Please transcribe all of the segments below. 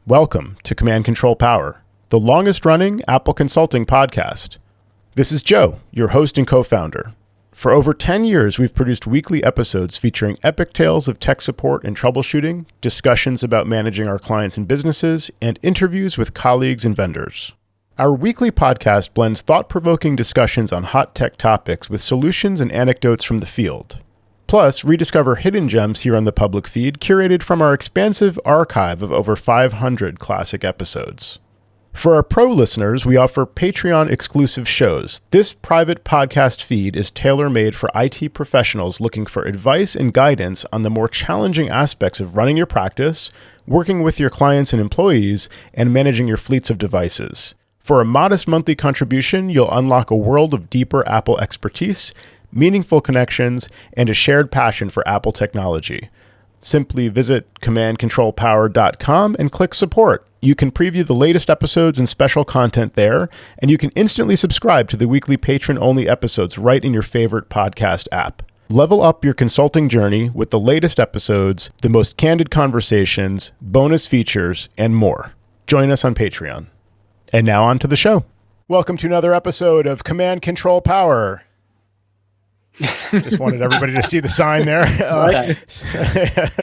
Welcome to Command Control Power, the longest-running Apple consulting podcast. This is Joe, your host and co-founder. For over 10 years, we've produced weekly episodes featuring epic tales of tech support and troubleshooting, discussions about managing our clients and businesses, and interviews with colleagues and vendors. Our weekly podcast blends thought-provoking discussions on hot tech topics with solutions and anecdotes from the field. Plus, rediscover hidden gems here on the public feed, curated from our expansive archive of over 500 classic episodes. For our pro listeners, we offer Patreon-exclusive shows. This private podcast feed is tailor-made for IT professionals looking for advice and guidance on the more challenging aspects of running your practice, working with your clients and employees, and managing your fleets of devices. For a modest monthly contribution, you'll unlock a world of deeper Apple expertise, meaningful connections, and a shared passion for Apple technology. Simply visit commandcontrolpower.com and click support. You can preview the latest episodes and special content there, and you can instantly subscribe to the weekly patron-only episodes right in your favorite podcast app. Level up your consulting journey with the latest episodes, the most candid conversations, bonus features, and more. Join us on Patreon. And now on to the show. Welcome to another episode of Command Control Power. Just wanted everybody to see the sign there.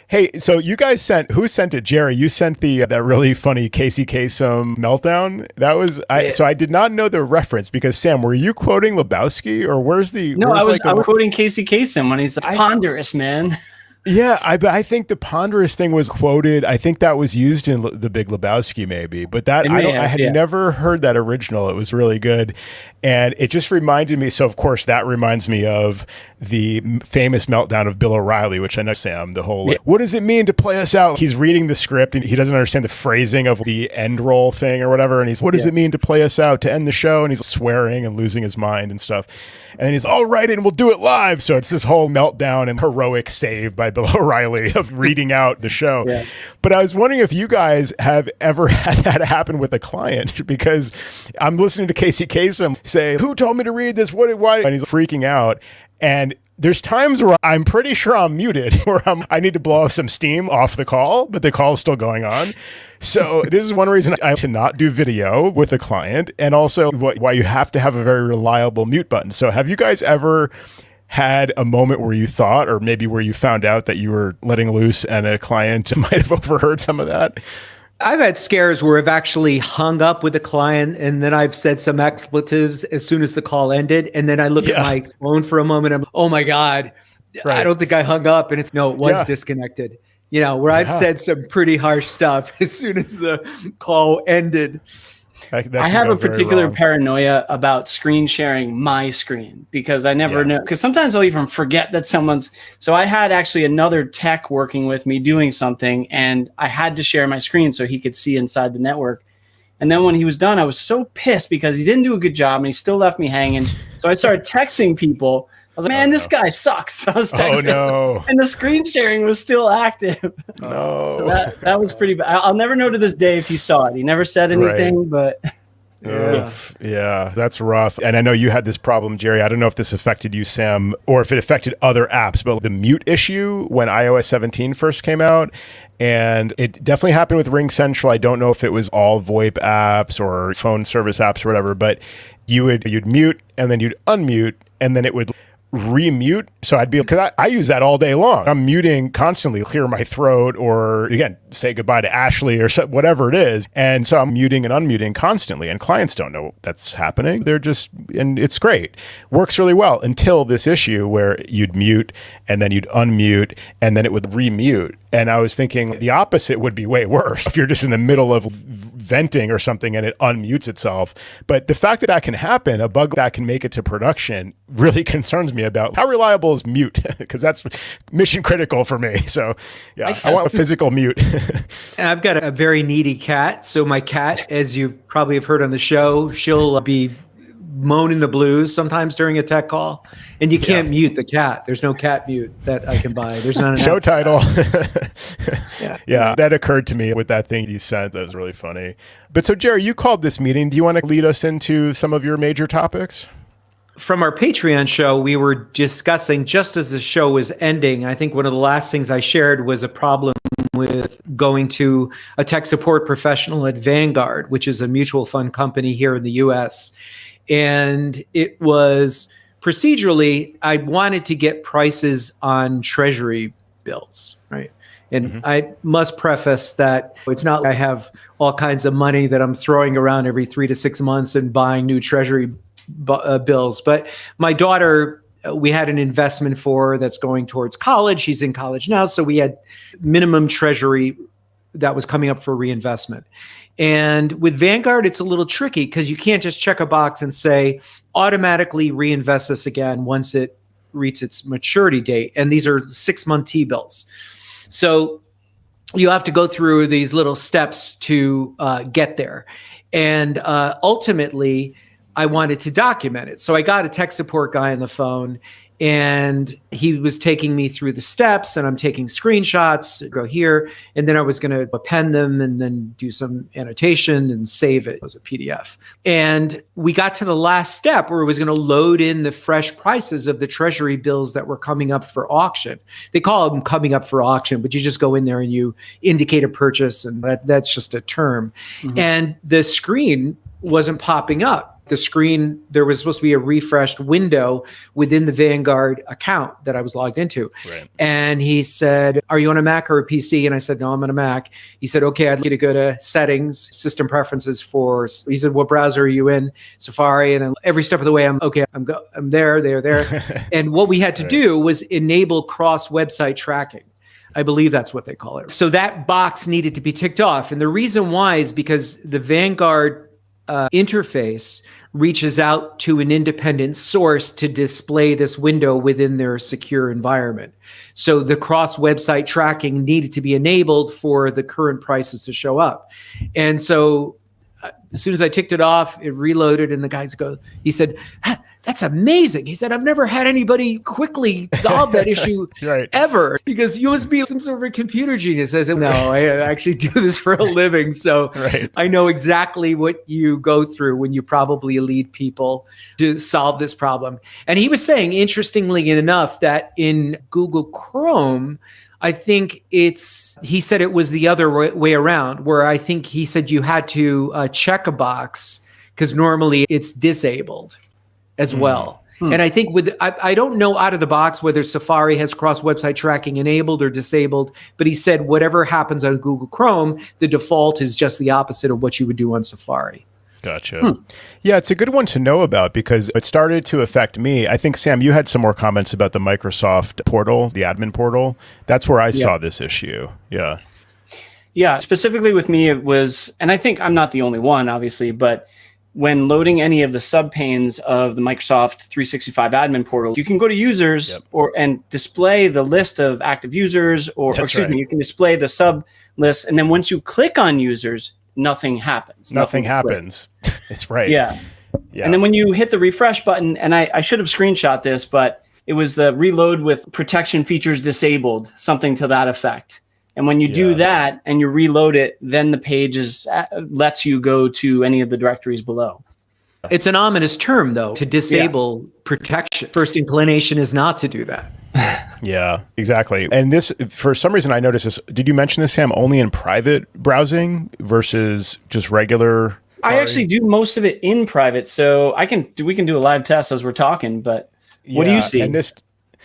Hey, so you guys who sent it? Jerry, you sent that really funny Casey Kasem meltdown. That was, so I did not know the reference because Sam, were you quoting Lebowski or where's the? No, I was quoting Casey Kasem when he's the ponderous man. Yeah, I think the ponderous thing was quoted. I think that was used in The Big Lebowski, maybe. But I had never heard that original. It was really good, and it just reminded me. So, of course, that reminds me of the famous meltdown of Bill O'Reilly, which I know, Sam. The whole what does it mean to play us out? He's reading the script and he doesn't understand the phrasing of the end roll thing or whatever, and he's what does it mean to play us out to end the show? And he's swearing and losing his mind and stuff. And he's all right, and we'll do it live. So it's this whole meltdown and heroic save by Bill O'Reilly of reading out the show. Yeah. But I was wondering if you guys have ever had that happen with a client, because I'm listening to Casey Kasem say, "Who told me to read this? Why?" And he's freaking out. And there's times where I'm pretty sure I'm muted, where I need to blow off some steam off the call, but the call is still going on. So this is one reason I to not do video with a client, and also why you have to have a very reliable mute button. So have you guys ever had a moment where you thought, or maybe where you found out that you were letting loose and a client might have overheard some of that? I've had scares where I've actually hung up with a client and then I've said some expletives as soon as the call ended. And then I look at my phone for a moment. I'm, oh my God, right. I don't think I hung up. And it was disconnected. You know, where I've said some pretty harsh stuff as soon as the call ended. I have a particular paranoia about screen sharing my screen because I never know. Because sometimes I'll even forget that so I had actually another tech working with me doing something, and I had to share my screen so he could see inside the network. And then when he was done, I was so pissed because he didn't do a good job and he still left me hanging. So I started texting people. I was like, man, this guy sucks. I was texting him, and the screen sharing was still active. So that was pretty bad. I'll never know to this day if he saw it. He never said anything, but yeah, that's rough. And I know you had this problem, Jerry. I don't know if this affected you, Sam, or if it affected other apps, but the mute issue when iOS 17 first came out. And it definitely happened with Ring Central. I don't know if it was all VoIP apps or phone service apps or whatever, but you'd mute and then you'd unmute and then it would remute. So I'd be, because I use that all day long. I'm muting constantly, clear my throat, or again, say goodbye to Ashley or whatever it is. And so I'm muting and unmuting constantly, and clients don't know that's happening. They're just, and it's great. Works really well until this issue where you'd mute and then you'd unmute and then it would remute. And I was thinking the opposite would be way worse if you're just in the middle of venting or something and it unmutes itself. But the fact that that can happen, a bug that can make it to production, really concerns me about how reliable is mute, because that's mission critical for me. So yeah, I want a physical mute. And I've got a very needy cat. So my cat, as you probably have heard on the show, she'll be moaning the blues sometimes during a tech call, and you can't mute the cat. There's no cat mute that I can buy. There's not an show title. Yeah, that occurred to me with that thing you sent. That was really funny. But so Jerry, you called this meeting. Do you want to lead us into some of your major topics? From our Patreon show, we were discussing just as the show was ending. I think one of the last things I shared was a problem with going to a tech support professional at Vanguard, which is a mutual fund company here in the US. And it was procedurally, I wanted to get prices on treasury bills, right? And I must preface that it's not like I have all kinds of money that I'm throwing around every 3 to 6 months and buying new treasury bills. But my daughter, we had an investment for her that's going towards college. She's in college now. So we had minimum treasury that was coming up for reinvestment. And with Vanguard, it's a little tricky because you can't just check a box and say, automatically reinvest this again once it reaches its maturity date. And these are 6-month T-bills. So you have to go through these little steps to get there. And ultimately, I wanted to document it. So I got a tech support guy on the phone, and he was taking me through the steps, and I'm taking screenshots, go here, and then I was going to append them and then do some annotation and save it as a PDF. And we got to the last step where it was going to load in the fresh prices of the treasury bills that were coming up for auction. They call them coming up for auction, but you just go in there and you indicate a purchase, and that's just a term. And the screen wasn't popping up. The screen, there was supposed to be a refreshed window within the Vanguard account that I was logged into. Right. And he said, are you on a Mac or a PC? And I said, no, I'm on a Mac. He said, okay, I'd like you to go to settings, system preferences for, he said, what browser are you in? Safari. And every step of the way, I'm there. And what we had to do was enable cross-website tracking. I believe that's what they call it. So that box needed to be ticked off. And the reason why is because the Vanguard interface reaches out to an independent source to display this window within their secure environment. So the cross-website tracking needed to be enabled for the current prices to show up. And so as soon as I ticked it off, it reloaded, and the guys he said, that's amazing. He said, I've never had anybody quickly solve that issue ever. Because you must be some sort of a computer genius. I said, no, I actually do this for a living. So I know exactly what you go through when you probably lead people to solve this problem. And he was saying, interestingly enough, that in Google Chrome, I think he said it was the other way around, where I think he said you had to check a box because normally it's disabled as well. And I think I don't know out of the box whether Safari has cross-website tracking enabled or disabled, but he said whatever happens on Google Chrome, the default is just the opposite of what you would do on Safari. Gotcha. Yeah, it's a good one to know about because it started to affect me. I think, Sam, you had some more comments about the Microsoft portal, the admin portal. That's where I saw this issue. Yeah. Yeah, specifically with me, it was, and I think I'm not the only one, obviously, but when loading any of the subpanes of the Microsoft 365 admin portal, you can go to users and display the list of active users, or you can display the sub list. And then once you click on users, nothing happens. Nothing happens. It's right. Yeah. And then when you hit the refresh button, and I should have screenshot this, but it was the reload with protection features disabled, something to that effect. And when you do that and you reload it, then the page lets you go to any of the directories below. It's an ominous term, though, to disable protection. First inclination is not to do that. Yeah, exactly. And this, for some reason, I noticed this. Did you mention this, Sam, only in private browsing versus just regular? I actually do most of it in private. So we can do a live test as we're talking, but what do you see? And this,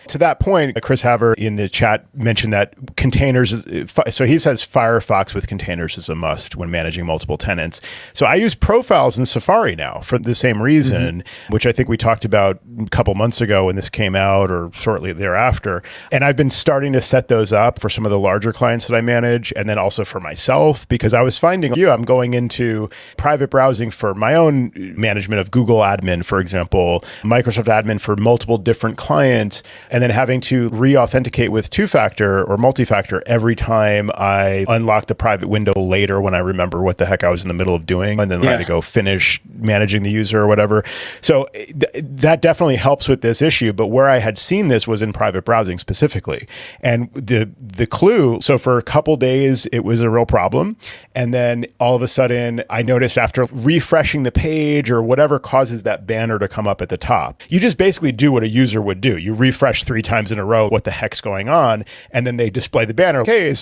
to that point, Chris Haver in the chat mentioned that containers, so he says Firefox with containers is a must when managing multiple tenants. So I use profiles in Safari now for the same reason, which I think we talked about a couple months ago when this came out or shortly thereafter. And I've been starting to set those up for some of the larger clients that I manage, and then also for myself, because I was finding, I'm going into private browsing for my own management of Google admin, for example, Microsoft admin for multiple different clients, and then having to re-authenticate with two-factor or multi-factor every time I unlock the private window later when I remember what the heck I was in the middle of doing, and then had to go finish managing the user or whatever. So that definitely helps with this issue. But where I had seen this was in private browsing specifically. And the clue, so for a couple days, it was a real problem. And then all of a sudden, I noticed after refreshing the page or whatever causes that banner to come up at the top, you just basically do what a user would do. You refresh 3 times in a row, what the heck's going on? And then they display the banner. Okay,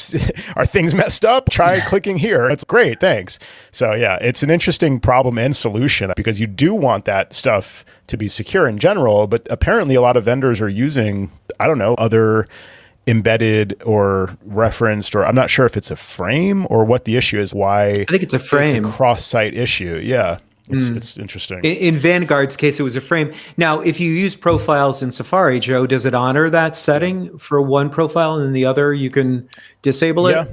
are things messed up? Try clicking here. It's great, thanks. So yeah, it's an interesting problem and solution because you do want that stuff to be secure in general, but apparently a lot of vendors are using, I don't know, other embedded or referenced, or I'm not sure if it's a frame or what the issue is, why I think it's a frame. It's a cross-site issue. Yeah. It's interesting. In Vanguard's case, it was a frame. Now, if you use profiles in Safari, Joe, does it honor that setting for one profile and the other you can disable it? Yeah.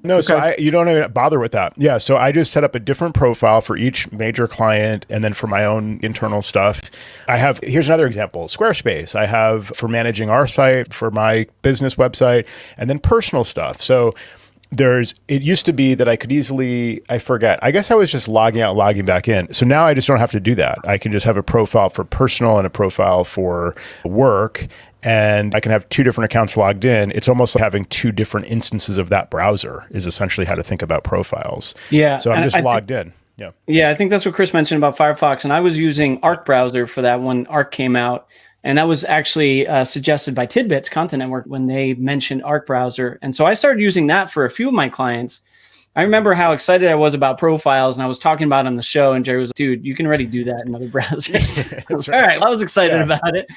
No, okay. So you don't even bother with that. Yeah, so I just set up a different profile for each major client, and then for my own internal stuff, here's another example, Squarespace. I have for managing our site, for my business website, and then personal stuff. So it used to be that I could easily, I forget, I guess I was just logging out, logging back in. So now I just don't have to do that. I can just have a profile for personal and a profile for work. And I can have 2 different accounts logged in. It's almost like having 2 different instances of that browser is essentially how to think about profiles. Yeah. So I'm just logged in. Yeah. Yeah, I think that's what Chris mentioned about Firefox. And I was using Arc browser for that when Arc came out. And that was actually suggested by Tidbits Content Network when they mentioned Arc browser. And so I started using that for a few of my clients. I remember how excited I was about profiles, and I was talking about it on the show, and Jerry was like, dude, you can already do that in other browsers. I was, all right, I was excited about it.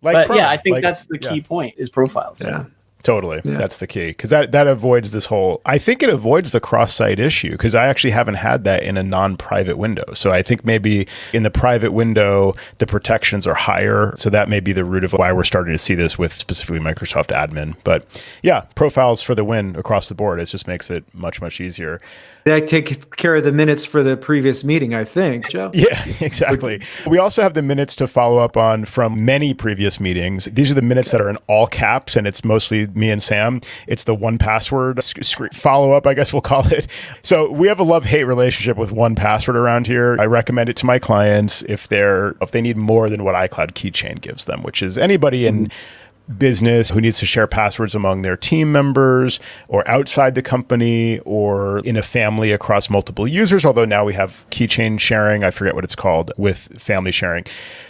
But Chrome, I think that's the key point is profiles. Yeah. Totally. Yeah. That's the key. Because that avoids this whole, I think it avoids the cross-site issue because I actually haven't had that in a non-private window. So I think maybe in the private window, the protections are higher. So that may be the root of why we're starting to see this with specifically Microsoft Admin. But yeah, profiles for the win across the board. It just makes it much, much easier. That takes care of the minutes for the previous meeting, I think, Joe. Yeah, exactly. We also have the minutes to follow up on from many previous meetings. These are the minutes that are in all caps, and it's mostly me and Sam. It's the 1Password follow-up, I guess we'll call it. So we have a love-hate relationship with 1Password around here. I recommend it to my clients if they need more than what iCloud Keychain gives them, which is anybody in business who needs to share passwords among their team members or outside the company or in a family across multiple users, although now we have keychain sharing, I forget what it's called, with family sharing.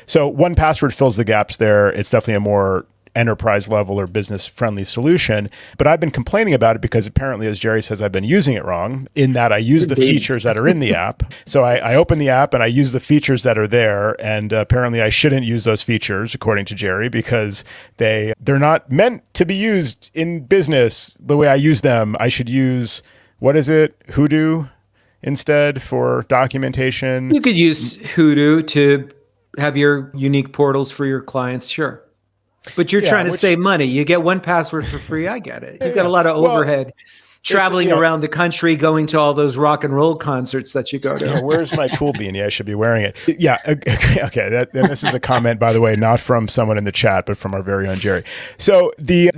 So 1Password fills the gaps there. It's definitely a more enterprise level or business friendly solution, but I've been complaining about it because apparently, as Jerry says, I've been using it wrong in that I use the features that are in the app. So I open the app and I use the features that are there, and apparently I shouldn't use those features according to Jerry because they're not meant to be used in business the way I use them. I should use, what is it, Hoodoo instead for documentation. You could use Hoodoo to have your unique portals for your clients, sure. But you're trying to save money. You get 1Password for free. I get it. You've got a lot of overhead traveling around the country, going to all those rock and roll concerts that you go to. Where's my tool beanie? I should be wearing it. Yeah. Okay. This is a comment, by the way, not from someone in the chat, but from our very own Jerry. So the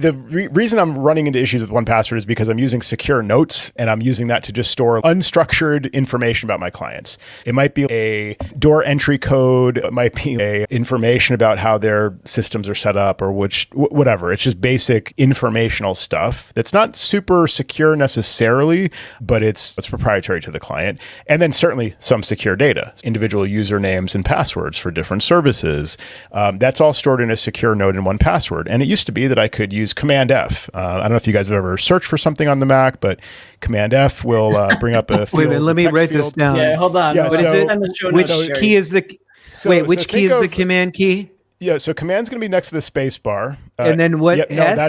reason I'm running into issues with 1Password is because I'm using secure notes, and I'm using that to just store unstructured information about my clients. It might be a door entry code. It might be a information about how their systems are set up or whatever. It's just basic informational stuff that's not super secure necessarily, but it's proprietary to the client. And then certainly some secure data, individual usernames and passwords for different services. That's all stored in a secure node in 1Password. And it used to be that I could use Command F. I don't know if you guys have ever searched for something on the Mac, but Command F will bring up a field. Wait a minute, let me write this down. Yeah, hold on. Yeah, what is it? Which key is the which key is the command key? Yeah, so command's going to be next to the space bar. And then what? Command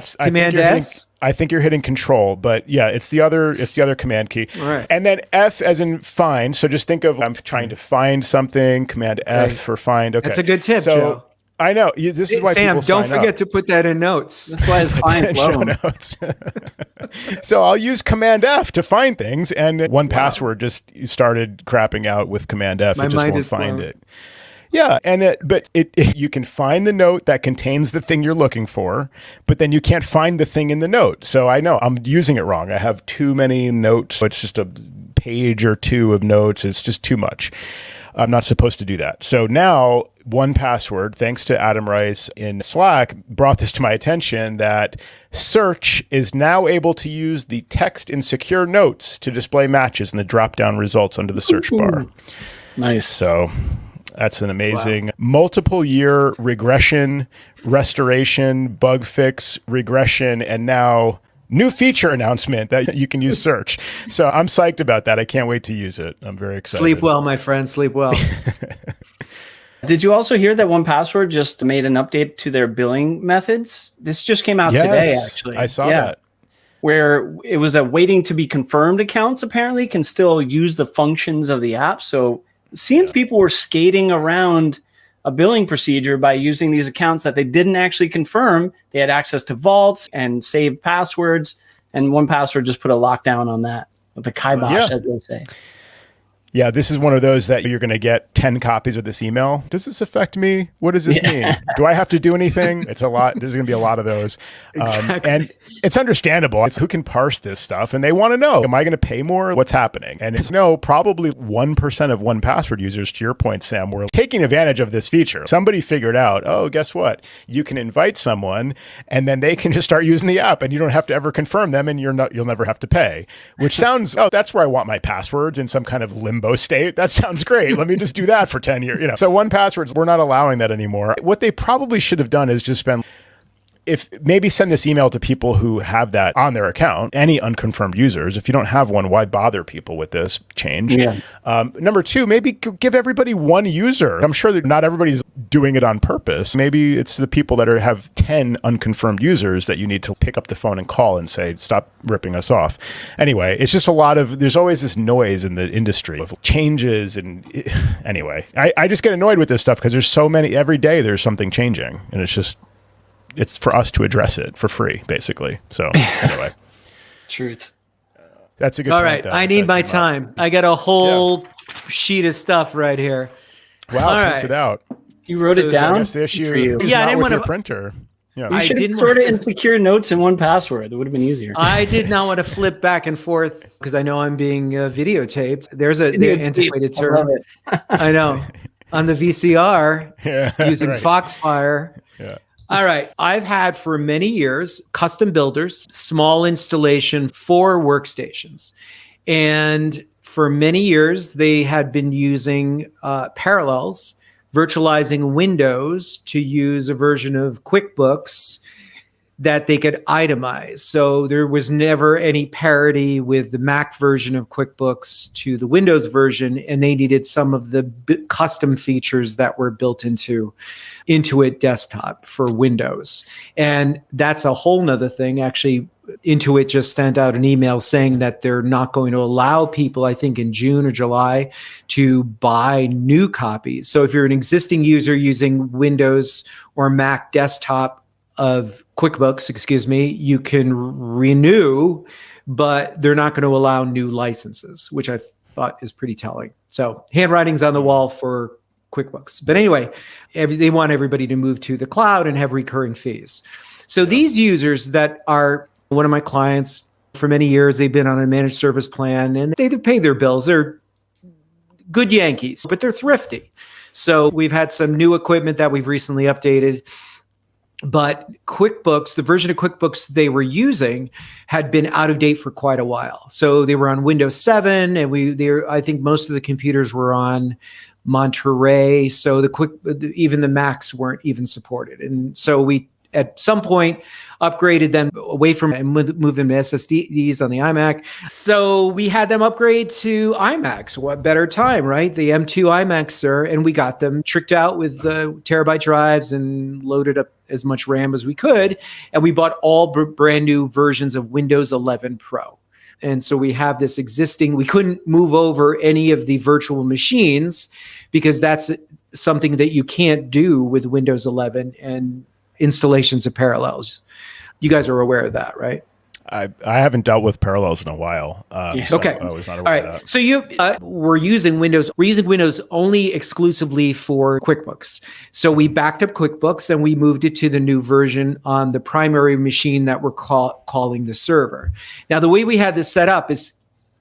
S? I think you're hitting control, but yeah, it's the other command key. All right. And then F as in find. So just think of I'm trying to find something, Command F for find. Okay. That's a good tip, Joe. I know. This is why Sam, people don't forget to put that in notes. That's why it's fine. Show notes. So I'll use Command F to find things, and 1Password just started crapping out with Command F. It just won't find it. Yeah, but you can find the note that contains the thing you're looking for, but then you can't find the thing in the note. So I know I'm using it wrong. I have too many notes. It's just a page or two of notes. It's just too much. I'm not supposed to do that. So now 1Password, thanks to Adam Rice in Slack, brought this to my attention that search is now able to use the text in secure notes to display matches in the drop-down results under the search bar. Nice. So That's an amazing multiple year regression, restoration, bug fix, regression, and now new feature announcement that you can use search. So I'm psyched about that. I can't wait to use it. I'm very excited. Sleep well, my friend. Sleep well. Did you also hear that 1Password just made an update to their billing methods? This just came out today, actually. I saw that. Where it was a waiting to be confirmed accounts apparently can still use the functions of the app. So it seems people were skating around a billing procedure by using these accounts that they didn't actually confirm. They had access to vaults and saved passwords, and 1Password just put a lockdown on that with the kibosh, as they say. Yeah, this is one of those that you're going to get 10 copies of this email. Does this affect me? What does this mean? Do I have to do anything? It's a lot. There's going to be a lot of those. Exactly. And it's understandable. It's who can parse this stuff, and they want to know, am I going to pay more? What's happening? And it's probably 1% of 1Password users, to your point, Sam, were taking advantage of this feature. Somebody figured out, oh, guess what? You can invite someone, and then they can just start using the app, and you don't have to ever confirm them, and you'll never have to pay. Which sounds, that's where I want my passwords, in some kind of limbo state. That sounds great. Let me just do that for 10 years. So 1Password, we're not allowing that anymore. What they probably should have done is just send this email to people who have that on their account, any unconfirmed users. If you don't have one, why bother people with this change? Yeah. Number two, maybe give everybody one user. I'm sure that not everybody's doing it on purpose. Maybe it's the people that have 10 unconfirmed users that you need to pick up the phone and call and say, stop ripping us off. Anyway, it's just there's always this noise in the industry of changes. And anyway, I just get annoyed with this stuff because there's so many, every day there's something changing, and it's for us to address it for free, basically. So anyway. Truth. That's a good point. All right. I need my time. I got a whole sheet of stuff right here. Wow. All right. It out. You wrote it down? I guess the issue is not with your printer. Yeah. You should have stored it in secure notes in 1Password. That would have been easier. I did not want to flip back and forth because I know I'm being videotaped. There's the antiquated term. I love it. I know. On the VCR, using Foxfire. Yeah. All right. I've had for many years custom builders, small installation for workstations. And for many years, they had been using Parallels, virtualizing Windows to use a version of QuickBooks that they could itemize. So there was never any parity with the Mac version of QuickBooks to the Windows version, and they needed some of the custom features that were built into Intuit Desktop for Windows. And that's a whole nother thing. Actually, Intuit just sent out an email saying that they're not going to allow people, I think in June or July, to buy new copies. So if you're an existing user using Windows or Mac desktop of QuickBooks, you can renew, but they're not going to allow new licenses, which I thought is pretty telling. So handwriting's on the wall for QuickBooks. But anyway, they want everybody to move to the cloud and have recurring fees. So these users that are one of my clients for many years, they've been on a managed service plan and they pay their bills. They're good Yankees, but they're thrifty. So we've had some new equipment that we've recently updated. But QuickBooks, the version of QuickBooks they were using had been out of date for quite a while. So they were on Windows 7 and I think most of the computers were on Monterey. So even the Macs weren't even supported. And so we, at some point, upgraded them away from and moved them to SSDs on the iMac. So we had them upgrade to iMacs. What better time, right? The M2 iMacs, sir. And we got them tricked out with terabyte drives and loaded up as much RAM as we could. And we bought all brand new versions of Windows 11 Pro. And so we have this existing, we couldn't move over any of the virtual machines because that's something that you can't do with Windows 11 and installations of Parallels. You guys are aware of that, right? I haven't dealt with Parallels in a while. So okay. I was not aware of that. So you were using Windows. We're using Windows only exclusively for QuickBooks. So we backed up QuickBooks and we moved it to the new version on the primary machine that we're calling the server. Now, the way we had this set up is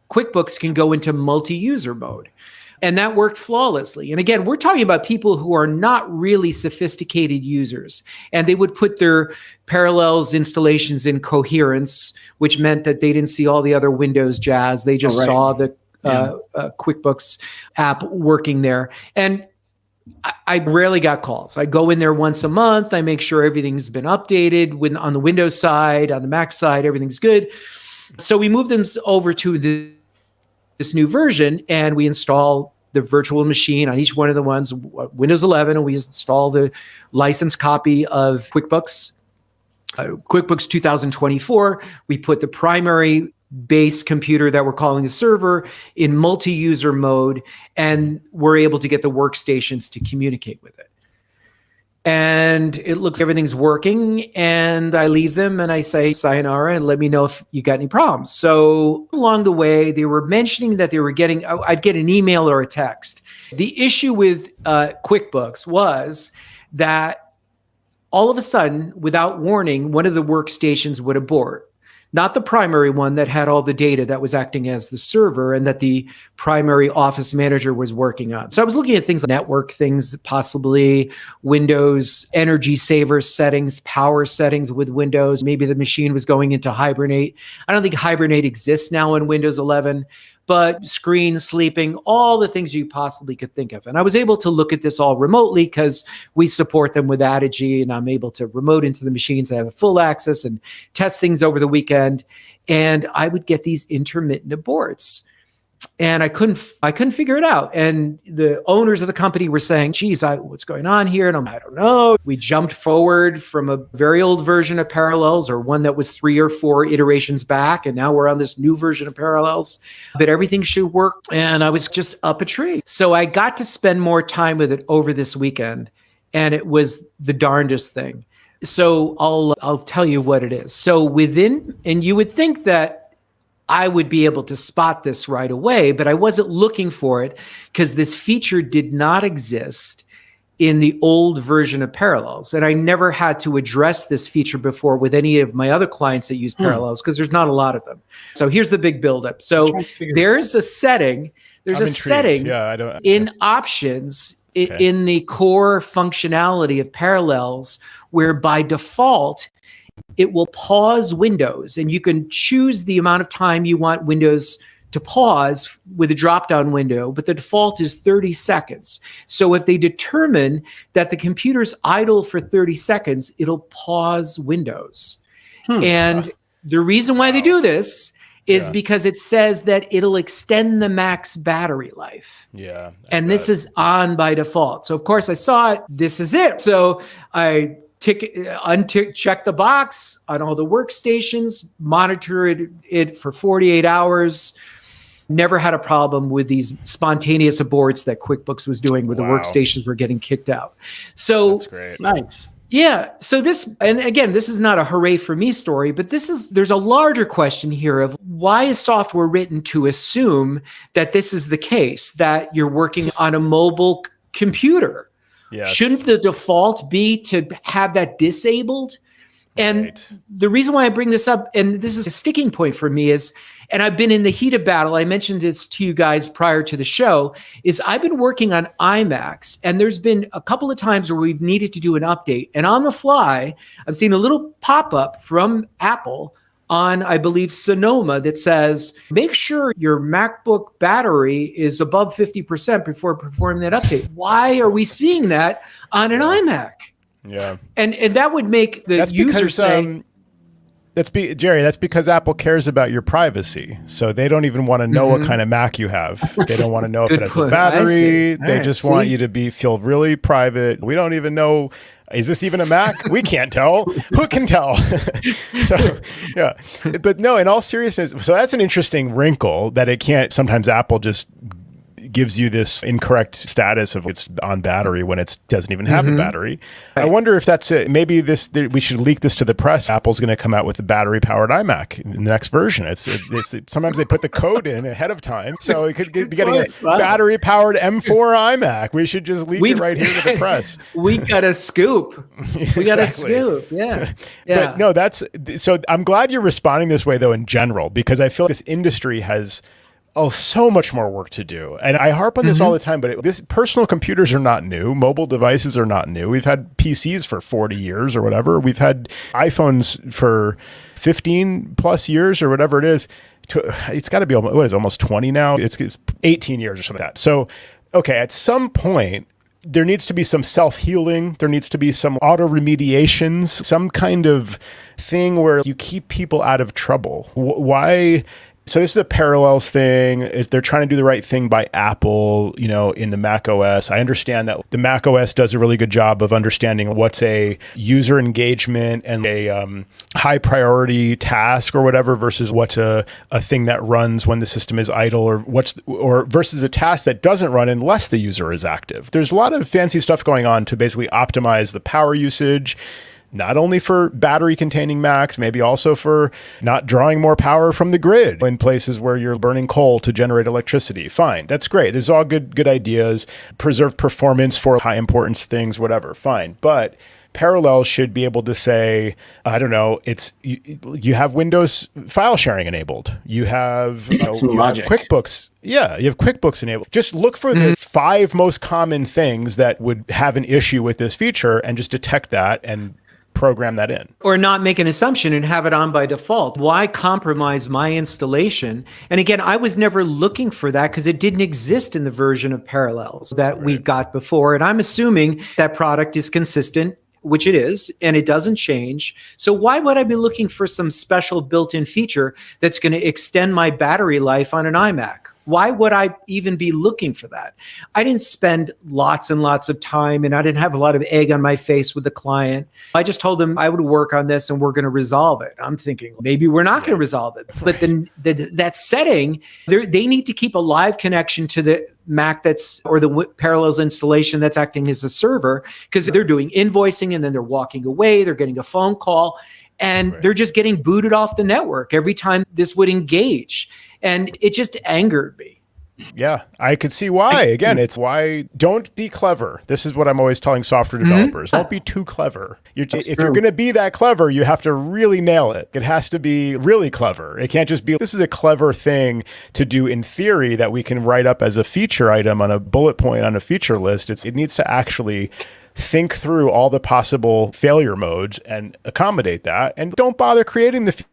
QuickBooks can go into multi-user mode. And that worked flawlessly. And again, we're talking about people who are not really sophisticated users. And they would put their Parallels installations in coherence, which meant that they didn't see all the other Windows jazz. They just saw the QuickBooks app working there. And I rarely got calls. I go in there once a month. I make sure everything's been updated on the Windows side, on the Mac side, everything's good. So we move them over to this new version, and we install the virtual machine on each one of the ones, Windows 11, and we install the licensed copy of QuickBooks 2024. We put the primary base computer that we're calling the server in multi-user mode, and we're able to get the workstations to communicate with it. And it looks like everything's working, and I leave them and I say sayonara and let me know if you got any problems. So along the way, they were mentioning that they were getting, I'd get an email or a text. The issue with QuickBooks was that all of a sudden, without warning, one of the workstations would abort. Not the primary one that had all the data that was acting as the server and that the primary office manager was working on. So I was looking at things like network things, possibly Windows energy saver settings, power settings with Windows. Maybe the machine was going into Hibernate. I don't think Hibernate exists now in Windows 11, but screen sleeping, all the things you possibly could think of. And I was able to look at this all remotely because we support them with Adigy, and I'm able to remote into the machines. I have full access and test things over the weekend. And I would get these intermittent aborts. And I couldn't figure it out. And the owners of the company were saying, geez, what's going on here? And I don't know. We jumped forward from a very old version of Parallels, or one that was 3 or 4 iterations back. And now we're on this new version of Parallels, but everything should work. And I was just up a tree. So I got to spend more time with it over this weekend. And it was the darndest thing. So I'll tell you what it is. So and you would think that I would be able to spot this right away, but I wasn't looking for it because this feature did not exist in the old version of Parallels. And I never had to address this feature before with any of my other clients that use Parallels because there's not a lot of them. So here's the big buildup. So there's a setting, in options in the core functionality of Parallels where by default, it will pause Windows, and you can choose the amount of time you want Windows to pause with a drop-down window, but the default is 30 seconds. So if they determine that the computer's idle for 30 seconds, it'll pause Windows. And the reason why they do this is because it says that it'll extend the Mac's battery life. Yeah. And this is on by default. So of course I saw it, this is it. So I check the box on all the workstations, monitor it for 48 hours. Never had a problem with these spontaneous aborts that QuickBooks was doing where the workstations were getting kicked out. So that's great. Nice. Yeah. So and again, this is not a hooray for me story, but there's a larger question here of why is software written to assume that this is the case, that you're working on a mobile computer? Yes. Shouldn't the default be to have that disabled? And the reason why I bring this up, and this is a sticking point for me, is, and I've been in the heat of battle, I mentioned this to you guys prior to the show, is I've been working on iMacs, and there's been a couple of times where we've needed to do an update. And on the fly, I've seen a little pop-up from Apple on, I believe, Sonoma that says, make sure your MacBook battery is above 50% before performing that update. Why are we seeing that on an iMac? Yeah. And that would make the user say... Jerry, that's because Apple cares about your privacy. So they don't even want to know what kind of Mac you have. They don't want to know if it has a battery. They just want you to feel really private. We don't even know... Is this even a Mac? We can't tell. Who can tell? So, yeah. But no, in all seriousness, so that's an interesting wrinkle that it can't, sometimes Apple just gives you this incorrect status of it's on battery when it doesn't even have a battery. I wonder if that's it. Maybe we should leak this to the press. Apple's going to come out with a battery-powered iMac in the next version. Sometimes they put the code in ahead of time, so it could be getting a battery-powered M4 iMac. We should just leak it right here to the press. We got a scoop. We got a scoop. Yeah. But no, so I'm glad you're responding this way though in general, because I feel like this industry has so much more work to do. And I harp on this all the time, but personal computers are not new. Mobile devices are not new. We've had PCs for 40 years or whatever. We've had iPhones for 15 plus years or whatever it is. It's got to be, almost 20 now? It's 18 years or something like that. So, okay, at some point, there needs to be some self-healing. There needs to be some auto-remediations, some kind of thing where you keep people out of trouble. Why? So this is a Parallels thing. If they're trying to do the right thing by Apple, in the Mac OS, I understand that the Mac OS does a really good job of understanding what's a user engagement and a high priority task or whatever versus what's a thing that runs when the system is idle or versus a task that doesn't run unless the user is active. There's a lot of fancy stuff going on to basically optimize the power usage, not only for battery containing Macs, maybe also for not drawing more power from the grid in places where you're burning coal to generate electricity. Fine. That's great. This is all good ideas. Preserve performance for high importance things, whatever. Fine. But Parallels should be able to say, I don't know, you have Windows file sharing enabled. You have, QuickBooks. Yeah, you have QuickBooks enabled. Just look for the 5 most common things that would have an issue with this feature and just detect that and program that in. Or not make an assumption and have it on by default. Why compromise my installation? And again, I was never looking for that because it didn't exist in the version of Parallels that we got before. And I'm assuming that product is consistent, which it is, and it doesn't change. So why would I be looking for some special built-in feature that's going to extend my battery life on an iMac? Why would I even be looking for that? I didn't spend lots and lots of time, and I didn't have a lot of egg on my face with the client. I just told them I would work on this and we're going to resolve it. I'm thinking maybe we're not going to resolve it. But then that setting, they need to keep a live connection to the Mac or the Parallels installation that's acting as a server, because they're doing invoicing and then they're walking away, they're getting a phone call, and they're just getting booted off the network every time this would engage. And it just angered me. Yeah, I could see why. Again, it's why don't be clever. This is what I'm always telling software developers. Don't be too clever. If you're going to be that clever, you have to really nail it. It has to be really clever. It can't just be, this is a clever thing to do in theory that we can write up as a feature item on a bullet point on a feature list. It needs to actually think through all the possible failure modes and accommodate that. And don't bother creating the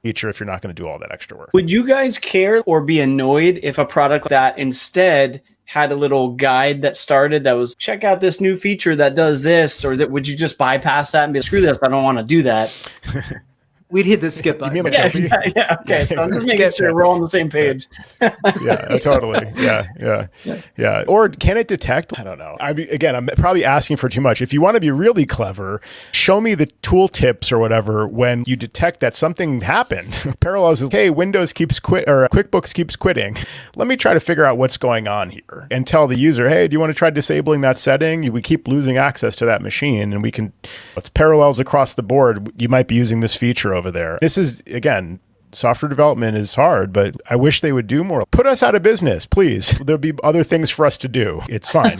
feature if you're not going to do all that extra work. Would you guys care or be annoyed if a product like that instead had a little guide that started that was, check out this new feature that does this, or would you just bypass that and be, screw this, I don't want to do that? We'd hit the skip button. Yeah. Okay, so I'm just making sure we're all on the same page. Yeah, totally. Yeah. Or can it detect? I don't know. I'm probably asking for too much. If you want to be really clever, show me the tool tips or whatever when you detect that something happened. Parallels is, hey, Windows keeps QuickBooks keeps quitting. Let me try to figure out what's going on here and tell the user, hey, do you want to try disabling that setting? We keep losing access to that machine, and it's Parallels across the board. You might be using this feature over there. This is, again, software development is hard, but I wish they would do more. Put us out of business, please. There'll be other things for us to do. It's fine.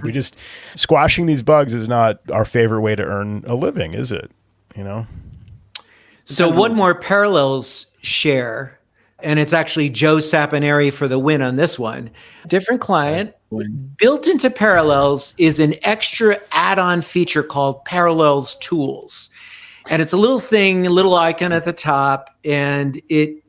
Squashing these bugs is not our favorite way to earn a living, is it? So one more Parallels share, and it's actually Joe Saponare for the win on this one. Different client. Built into Parallels is an extra add-on feature called Parallels Tools. And it's a little thing, a little icon at the top, and it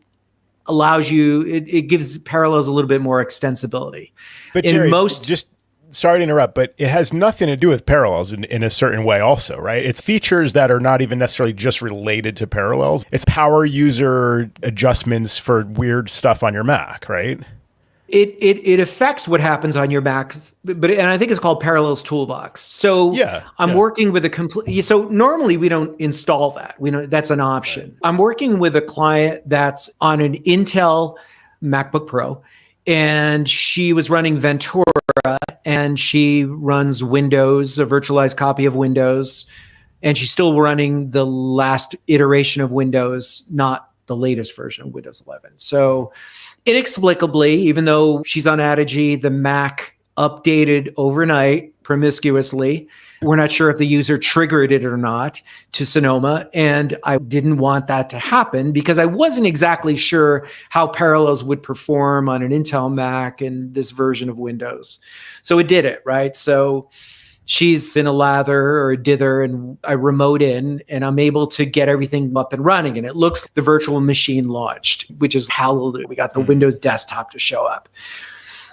allows you, it gives Parallels a little bit more extensibility. But Jerry, just sorry to interrupt, but it has nothing to do with Parallels in a certain way also, right? It's features that are not even necessarily just related to Parallels. It's power user adjustments for weird stuff on your Mac, right? It affects what happens on your Mac, and I think it's called Parallels Toolbox. So I'm working with so normally we don't install that. That's an option. I'm working with a client that's on an Intel MacBook Pro, and she was running Ventura, and she runs Windows, a virtualized copy of Windows, and she's still running the last iteration of Windows, not the latest version of Windows 11. So inexplicably, even though she's on Adigy, the Mac updated overnight promiscuously. We're not sure if the user triggered it or not to Sonoma. And I didn't want that to happen because I wasn't exactly sure how Parallels would perform on an Intel Mac and this version of Windows. So it did it, right? So she's in a lather or a dither, and I remote in, and I'm able to get everything up and running. And it looks the virtual machine launched, which is hallelujah. We got the Windows desktop to show up.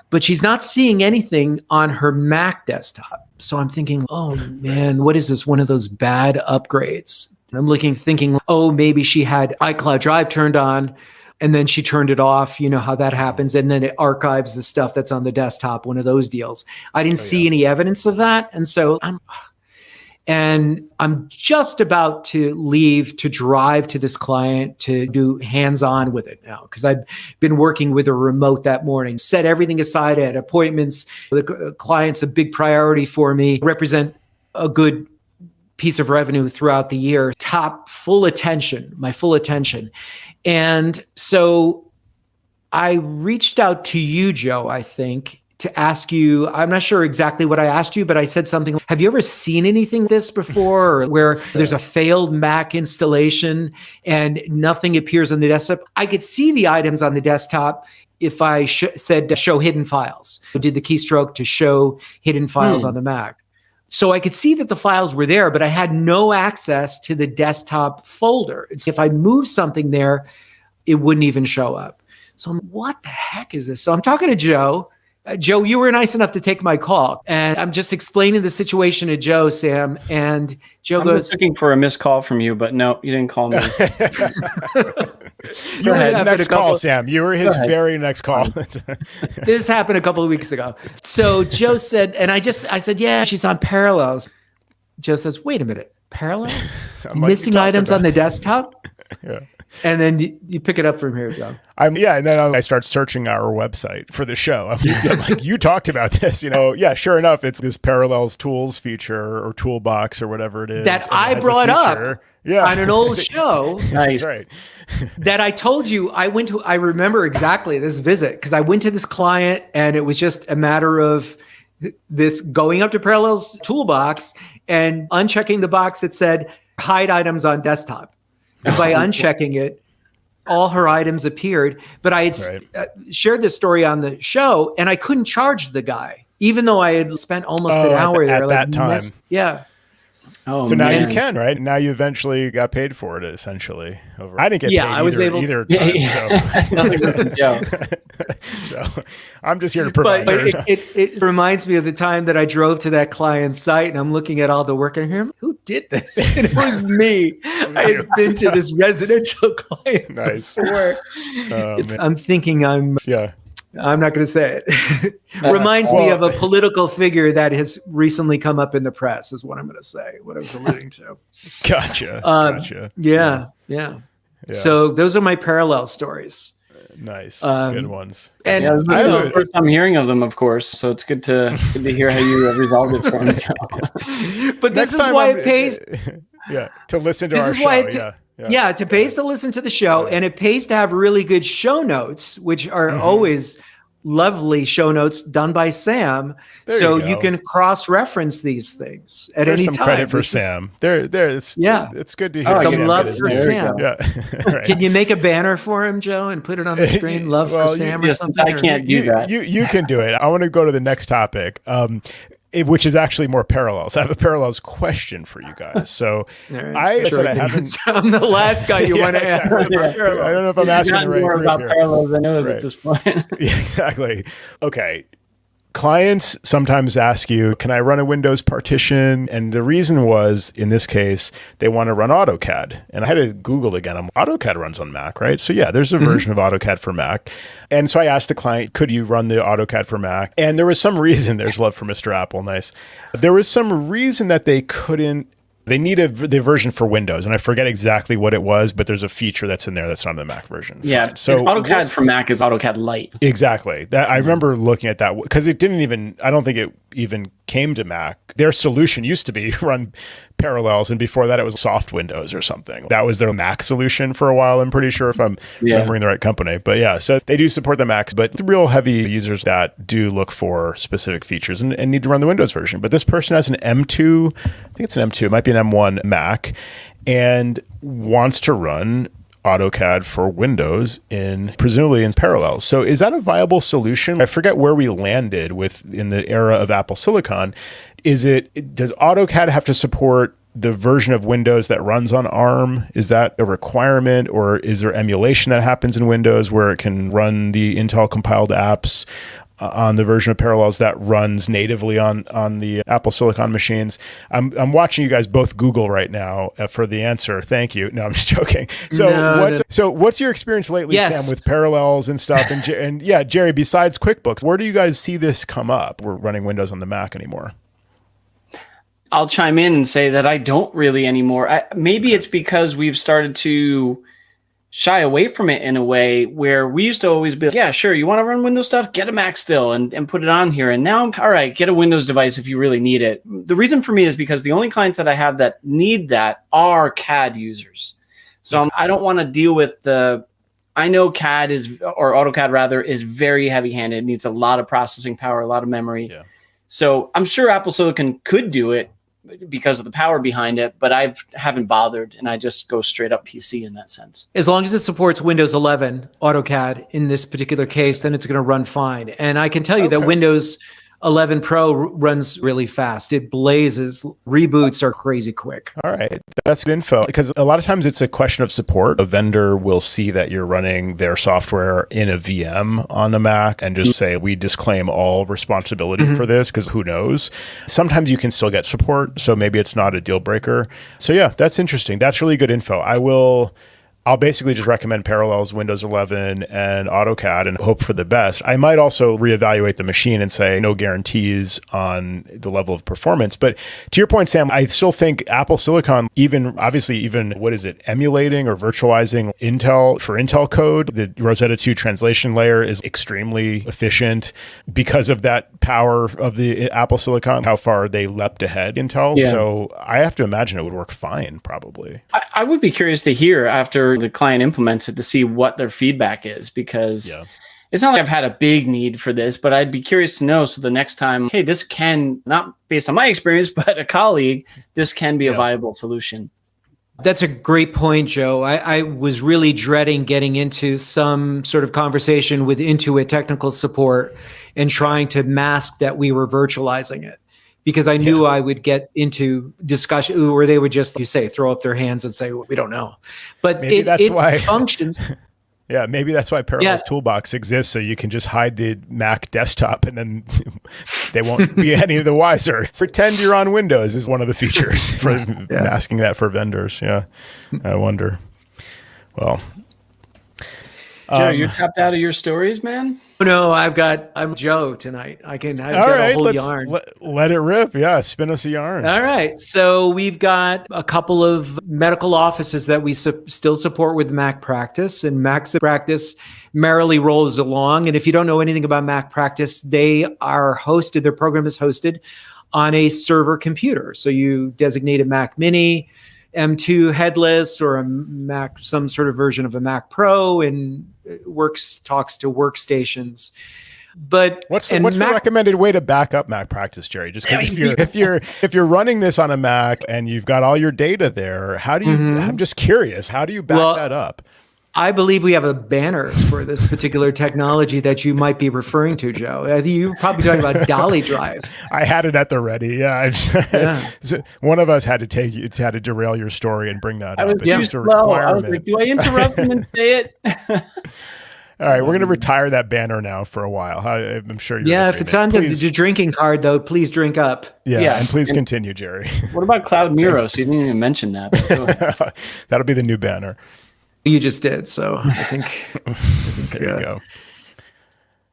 but she's not seeing anything on her Mac desktop. So I'm thinking, oh man, what is this? One of those bad upgrades. And I'm thinking, oh, maybe she had iCloud Drive turned on and then she turned it off. You know how that happens. And then it archives the stuff that's on the desktop, one of those deals. I didn't see any evidence of that. And so I'm just about to leave to drive to this client to do hands-on with it now, because I've been working with a remote that morning, set everything aside at appointments. The client's a big priority for me, represent a good piece of revenue throughout the year, my full attention. And so I reached out to you, Joe, I think, to ask you, I'm not sure exactly what I asked you, but I said something, have you ever seen anything like this before, or where there's a failed Mac installation and nothing appears on the desktop? I could see the items on the desktop if I said show hidden files. I did the keystroke to show hidden files on the Mac. So I could see that the files were there, but I had no access to the desktop folder. If I moved something there, it wouldn't even show up. So what the heck is this? So I'm talking to Joe. Joe, you were nice enough to take my call, and I'm just explaining the situation to Joe, Sam, and Joe goes, looking for a missed call from you, but no, you didn't call me. You were his next call, Sam. You were his very next call. This happened a couple of weeks ago. So Joe said, and I said, yeah, she's on Parallels. Joe says, wait a minute, Parallels? Missing items on the desktop? Yeah. And then you pick it up from here, Joe. And then I start searching our website for the show. I'm like, you talked about this, yeah, sure enough, it's this Parallels tools feature or toolbox or whatever it is. That I brought up on an old show. Nice. That's right. That I told you I remember exactly this visit, because I went to this client and it was just a matter of this going up to Parallels toolbox and unchecking the box that said hide items on desktop. And by unchecking it, all her items appeared. But I had shared this story on the show, and I couldn't charge the guy, even though I had spent almost an hour there. At that time. Yeah. Oh, so now you can, right? Now you eventually got paid for it, essentially. I didn't get paid I was able either time. So I'm just here to provide. But it reminds me of the time that I drove to that client's site and I'm looking at all the work in here. Who did this? And it was me. I had been to this residential client before. I'm thinking I'm not going to say it. Reminds me of a political figure that has recently come up in the press, is what I'm going to say, what I was alluding to. Gotcha. Yeah. So those are my parallel stories. Nice. Good ones. And this is the first time hearing of them, of course. So it's good to hear how you resolved it for me. But this is why it pays. To listen to our show. It pays to listen to the show, and it pays to have really good show notes, which are always lovely show notes done by Sam. You can cross-reference these things at any time. Some credit for Sam. It's good to hear. Some love for Sam. Right. Can you make a banner for him, Joe, and put it on the screen? Love for Sam or something? I can't do that. You can do it. I want to go to the next topic. Which is actually more parallels. I have a parallels question for you guys. So I haven't. I'm the last guy you want to ask. I don't know if I'm asking the right more about here. parallels than it is at this point. Yeah, exactly. Okay. Clients sometimes ask you, can I run a Windows partition? And the reason was, in this case, they want to run AutoCAD. And I had to Google again. AutoCAD runs on Mac, right? So yeah, there's a version of AutoCAD for Mac. And so I asked the client, could you run the AutoCAD for Mac? And there was some reason, there's love for Mr. Apple, nice. There was some reason that they couldn't. They need the version for Windows, and I forget exactly what it was, but there's a feature that's in there that's not in the Mac version. Yeah, so AutoCAD for Mac is AutoCAD Lite. Exactly. I remember looking at that because it didn't even, I don't think it even came to Mac. Their solution used to be run Parallels, and before that it was Soft Windows or something. That was their Mac solution for a while, I'm pretty sure, if I'm remembering the right company. But yeah, so they do support the Macs, but the real heavy users that do look for specific features and need to run the Windows version. But this person has an M2, I think it's an M2, it might be an M1 Mac, and wants to run AutoCAD for Windows presumably in Parallels. So is that a viable solution? I forget where we landed in the era of Apple Silicon. Does AutoCAD have to support the version of Windows that runs on ARM? Is that a requirement, or is there emulation that happens in Windows where it can run the Intel compiled apps? on the version of Parallels that runs natively on the Apple Silicon machines. I'm watching you guys both Google right now for the answer. Thank you. No, I'm just joking. So what's your experience lately, Sam, with Parallels and stuff? And yeah, Jerry, besides QuickBooks, where do you guys see this come up? We're running Windows on the Mac anymore. I'll chime in and say that I don't really anymore. Maybe it's because we've started to shy away from it in a way where we used to always be like, yeah, sure, you want to run Windows stuff? Get a Mac still and put it on here. And now, all right, get a Windows device if you really need it. The reason for me is because the only clients that I have that need that are CAD users. So I don't want to deal with I know CAD or AutoCAD rather, is very heavy-handed, needs a lot of processing power, a lot of memory. Yeah. So I'm sure Apple Silicon could do it because of the power behind it, but I haven't bothered, and I just go straight up PC in that sense. As long as it supports Windows 11 AutoCAD in this particular case, then it's going to run fine. And I can tell you that Windows 11 Pro runs really fast. It blazes. Reboots are crazy quick. All right. That's good info, because a lot of times it's a question of support. A vendor will see that you're running their software in a VM on a Mac and just say, we disclaim all responsibility for this, because who knows? Sometimes you can still get support, so maybe it's not a deal breaker. So yeah, that's interesting. That's really good info. I'll basically just recommend Parallels, Windows 11, and AutoCAD and hope for the best. I might also reevaluate the machine and say no guarantees on the level of performance. But to your point, Sam, I still think Apple Silicon, even what is it, emulating or virtualizing Intel for Intel code, the Rosetta 2 translation layer is extremely efficient because of that power of the Apple Silicon, how far they leapt ahead Intel. Yeah. So I have to imagine it would work fine, probably. I would be curious to hear after the client implements it to see what their feedback is, because it's not like I've had a big need for this, but I'd be curious to know. So the next time, hey, this can, not based on my experience, but a colleague, this can be a viable solution. That's a great point, Joe. I was really dreading getting into some sort of conversation with Intuit technical support and trying to mask that we were virtualizing it, because I knew I would get into discussion where they would just, you say, throw up their hands and say, we don't know. But it functions. Yeah, maybe that's why Parallels Toolbox exists, so you can just hide the Mac desktop and then they won't be any the wiser. Pretend you're on Windows is one of the features for masking that for vendors. Yeah, I wonder. Well, Joe, you're tapped out of your stories, man? No, I'm Joe tonight. I've got a whole yarn. Let it rip. Yeah, spin us a yarn. All right. So we've got a couple of medical offices that we still support with Mac Practice, and Mac Practice merrily rolls along. And if you don't know anything about Mac Practice, their program is hosted on a server computer. So you designate a Mac Mini, M2 headless, or a Mac, some sort of version of a Mac Pro, and talks to workstations. But what's the recommended way to back up Mac Practice, Jerry? Just because if you're running this on a Mac and you've got all your data there, how do you? I'm just curious. How do you back that up? I believe we have a banner for this particular technology that you might be referring to, Joe. I think you're probably talking about Dolly Drive. I had it at the ready. Yeah. So one of us had to derail your story and bring that up. It's just a requirement. I was like, do I interrupt him and say it? All right, we're going to retire that banner now for a while. I'm sure you're if it's on the drinking card, though, please drink up. Yeah, and please continue, Jerry. What about Cloud Miro? So you didn't even mention that. That'll be the new banner. You just did, so I think there you go.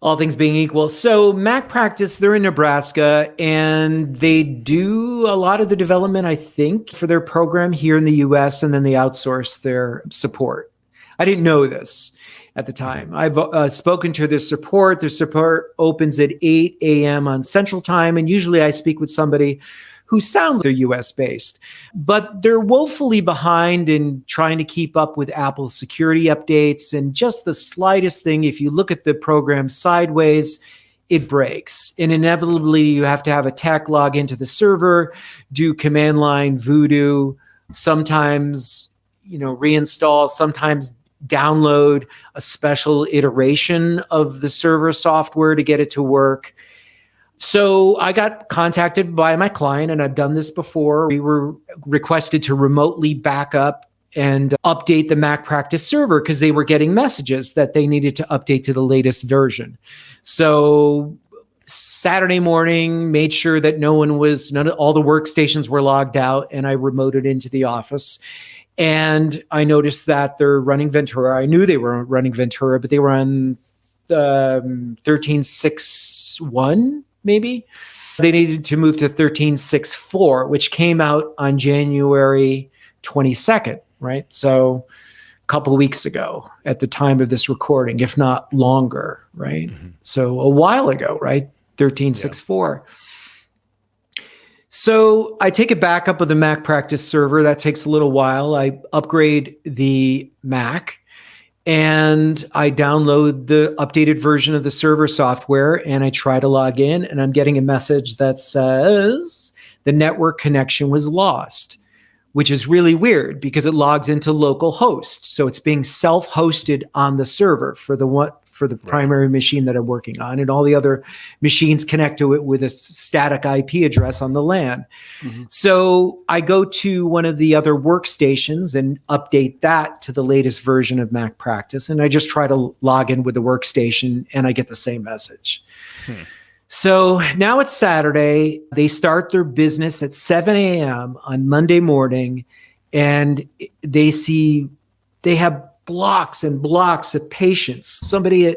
All things being equal. So Mac Practice, they're in Nebraska, and they do a lot of the development, I think, for their program here in the US, and then they outsource their support. I didn't know this at the time. I've spoken to their support. Their support opens at 8 a.m. on Central Time, and usually I speak with somebody who sounds they're US based, but they're woefully behind in trying to keep up with Apple's security updates. And just the slightest thing, if you look at the program sideways, it breaks. And inevitably you have to have a tech log into the server, do command line voodoo, sometimes, reinstall, sometimes download a special iteration of the server software to get it to work. So I got contacted by my client, and I've done this before. We were requested to remotely back up and update the Mac Practice server because they were getting messages that they needed to update to the latest version. So Saturday morning, made sure that all the workstations were logged out, and I remoted into the office. And I noticed that they're running Ventura. I knew they were running Ventura, but they were on 13.6.1, maybe. They needed to move to 13.6.4, which came out on January 22nd, right? So a couple of weeks ago at the time of this recording, if not longer, right? Mm-hmm. So a while ago, right? 13.6.4. Yeah. So I take a backup of the Mac Practice server. That takes a little while. I upgrade the Mac and I download the updated version of the server software and I try to log in, and I'm getting a message that says the network connection was lost, which is really weird because it logs into localhost. So it's being self-hosted on the server for the primary machine that I'm working on, and all the other machines connect to it with a static IP address on the LAN. Mm-hmm. So I go to one of the other workstations and update that to the latest version of Mac Practice, and I just try to log in with the workstation, and I get the same message. So now it's Saturday. They start their business at 7 a.m. on Monday morning, and they have blocks and blocks of patients. Somebody at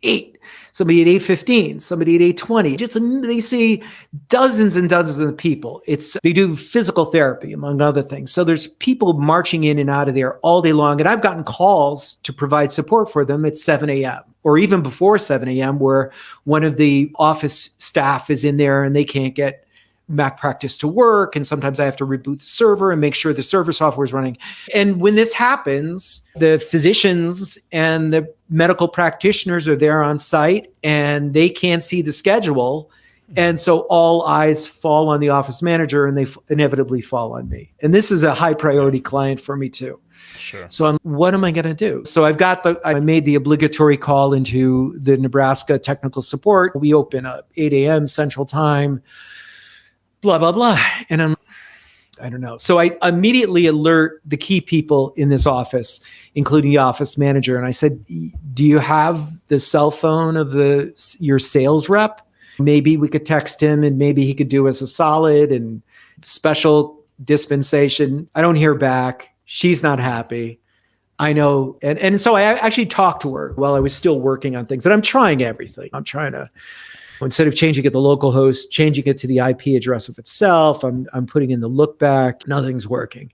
8, somebody at 8:15, somebody at 8:20. They see dozens and dozens of people. They do physical therapy, among other things. So there's people marching in and out of there all day long. And I've gotten calls to provide support for them at 7 a.m. or even before 7 a.m. where one of the office staff is in there and they can't get Mac Practice to work. And sometimes I have to reboot the server and make sure the server software is running. And when this happens, the physicians and the medical practitioners are there on site and they can't see the schedule. And so all eyes fall on the office manager and they inevitably fall on me. And this is a high priority client for me too. Sure. So what am I going to do? So I made the obligatory call into the Nebraska technical support. We open up 8 a.m. Central Time. Blah, blah, blah. And I don't know. So I immediately alert the key people in this office, including the office manager. And I said, do you have the cell phone of your sales rep? Maybe we could text him and maybe he could do us a solid and special dispensation. I don't hear back. She's not happy. I know. And so I actually talked to her while I was still working on things. And I'm trying everything. I'm trying to, instead of changing it to local host, changing it to the IP address of itself, I'm putting in the look back. Nothing's working.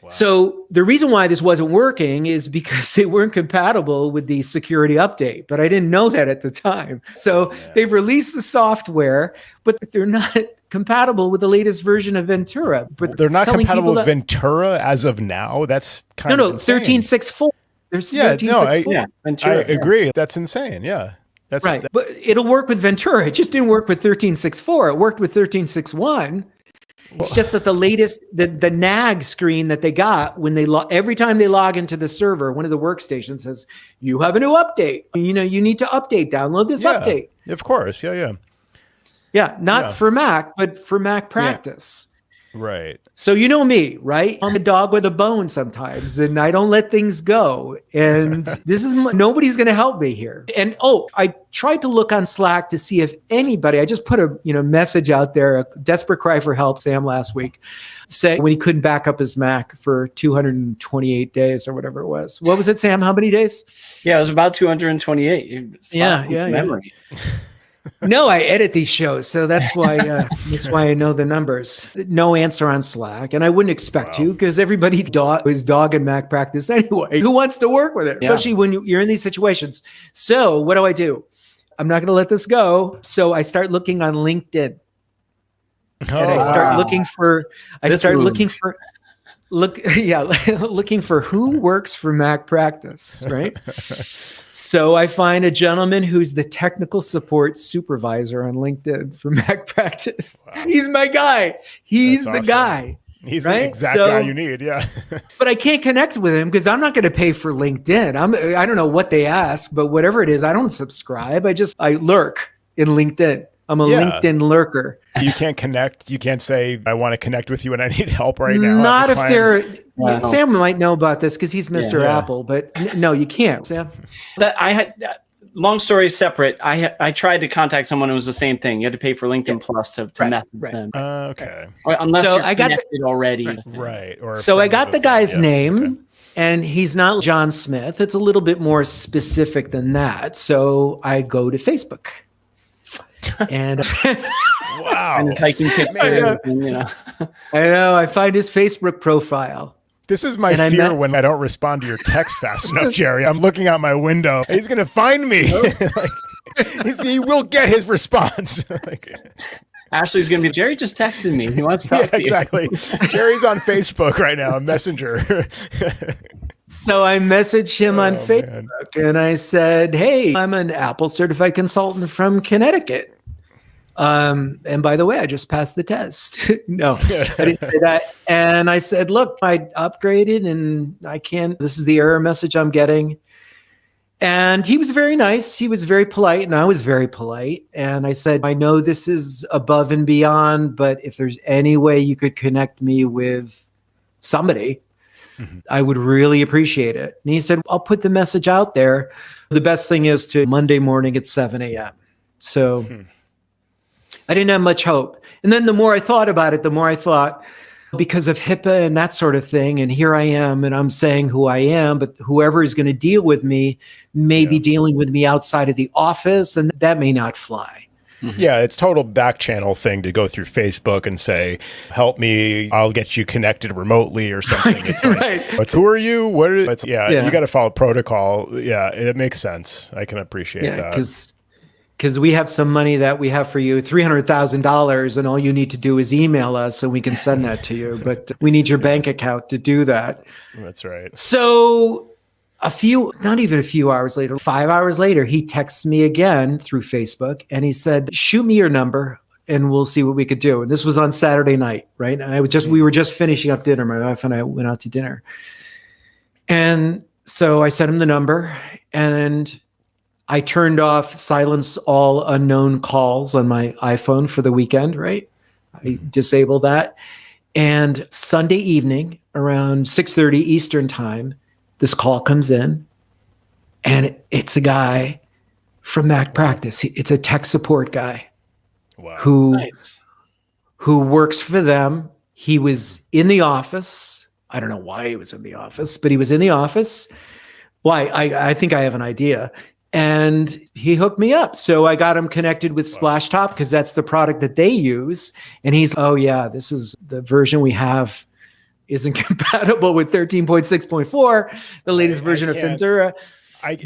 Wow. So the reason why this wasn't working is because they weren't compatible with the security update, but I didn't know that at the time. So they've released the software, but they're not compatible with the latest version of Ventura. But they're not compatible with Ventura as of now. That's kind of insane. 13.6.4. There's 13.6.4. Ventura, I agree. That's insane. Yeah. That's right. But it'll work with Ventura. It just didn't work with 13.6.4. It worked with 13.6.1. It's just that the latest, the nag screen that they got when every time they log into the server, one of the workstations says, you have a new update. You need to update, download this update. Of course. Yeah. Not for Mac, but for Mac Practice. Right. So you know me, right? I'm a dog with a bone sometimes, and I don't let things go. And nobody's going to help me here. And I tried to look on Slack to see if anybody. I just put a message out there, a desperate cry for help. Sam last week said when he couldn't back up his Mac for 228 days or whatever it was. What was it, Sam? How many days? Yeah, it was about 228. Yeah. Memory. No, I edit these shows, so that's why I know the numbers. No answer on Slack, and I wouldn't expect to because everybody is dogging Mac Practice anyway. Who wants to work with it, especially when you're in these situations? So what do? I'm not going to let this go. So I start looking on LinkedIn, and I start looking for who works for Mac Practice, right? So I find a gentleman who's the technical support supervisor on LinkedIn for Mac Practice. Wow. He's my guy. He's the guy. He's the exact guy you need. Yeah. But I can't connect with him because I'm not going to pay for LinkedIn. I don't know what they ask, but whatever it is, I don't subscribe. I lurk in LinkedIn. I'm a LinkedIn lurker. You can't connect. You can't say, I want to connect with you and I need help right now. Not if they're... Sam might know about this because he's Mr. Apple, but no, you can't, Sam. Long story separate. I tried to contact someone who was the same thing. You had to pay for LinkedIn Plus to message them. Okay. Or unless you're connected already. Right. Or so I got the guy's name, and he's not John Smith. It's a little bit more specific than that. So I go to Facebook. And wow. And hiking pictures, I know. I find his Facebook profile. This is my fear when I don't respond to your text fast enough, Jerry. I'm looking out my window. He's going to find me. He will get his response. Ashley's going to be, Jerry just texted me. He wants to talk to you. Exactly. Jerry's on Facebook right now, a messenger. So I messaged him on Facebook and I said, hey, I'm an Apple certified consultant from Connecticut. And by the way, I just passed the test. No, I didn't say that. And I said, look, I upgraded and this is the error message I'm getting. And he was very nice. He was very polite and I was very polite. And I said, I know this is above and beyond, but if there's any way you could connect me with somebody, I would really appreciate it. And he said, I'll put the message out there. The best thing is to Monday morning at 7 a.m. So I didn't have much hope. And then the more I thought about it, the more I thought, because of HIPAA and that sort of thing, and here I am, and I'm saying who I am, but whoever is going to deal with me may be dealing with me outside of the office, and that may not fly. Yeah, it's total back channel thing to go through Facebook and say, help me, I'll get you connected remotely or something. It's like, who are you? What are you got to follow protocol. Yeah, it makes sense. I can appreciate that. Because we have some money that we have for you, $300,000, and all you need to do is email us and we can send that to you. But we need your bank account to do that. That's right. So not even a few hours later, 5 hours later, he texts me again through Facebook and he said, shoot me your number and we'll see what we could do. And this was on Saturday night, right? And we were just finishing up dinner. My wife and I went out to dinner. And so I sent him the number and I turned off silence all unknown calls on my iPhone for the weekend, right? I disabled that. And Sunday evening around 6:30 Eastern time, this call comes in and it's a guy from Mac Practice. It's a tech support guy who works for them. He was in the office. I don't know why he was in the office, but he was in the office. Why? I think I have an idea. And he hooked me up. So I got him connected with Splashtop because that's the product that they use. And he's, this is the version we have isn't compatible with 13.6.4, the latest version of Ventura.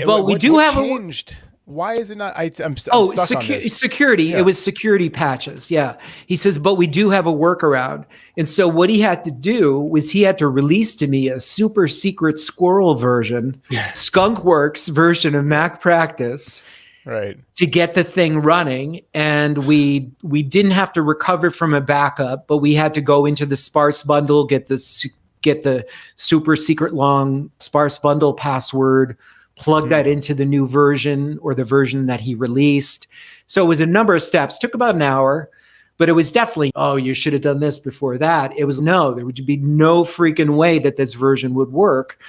But we do have changed. Why is it not? I'm stuck on this. Security. Yeah. It was security patches. Yeah. He says, but we do have a workaround. And so what he had to do was he had to release to me a super secret squirrel version, Skunkworks version of Mac Practice, right, to get the thing running. And we didn't have to recover from a backup, but we had to go into the sparse bundle, get the super secret long sparse bundle password, plug that into the new version or the version that he released. So it was a number of steps, took about an hour, but it was definitely, you should have done this before that. It was there would be no freaking way that this version would work.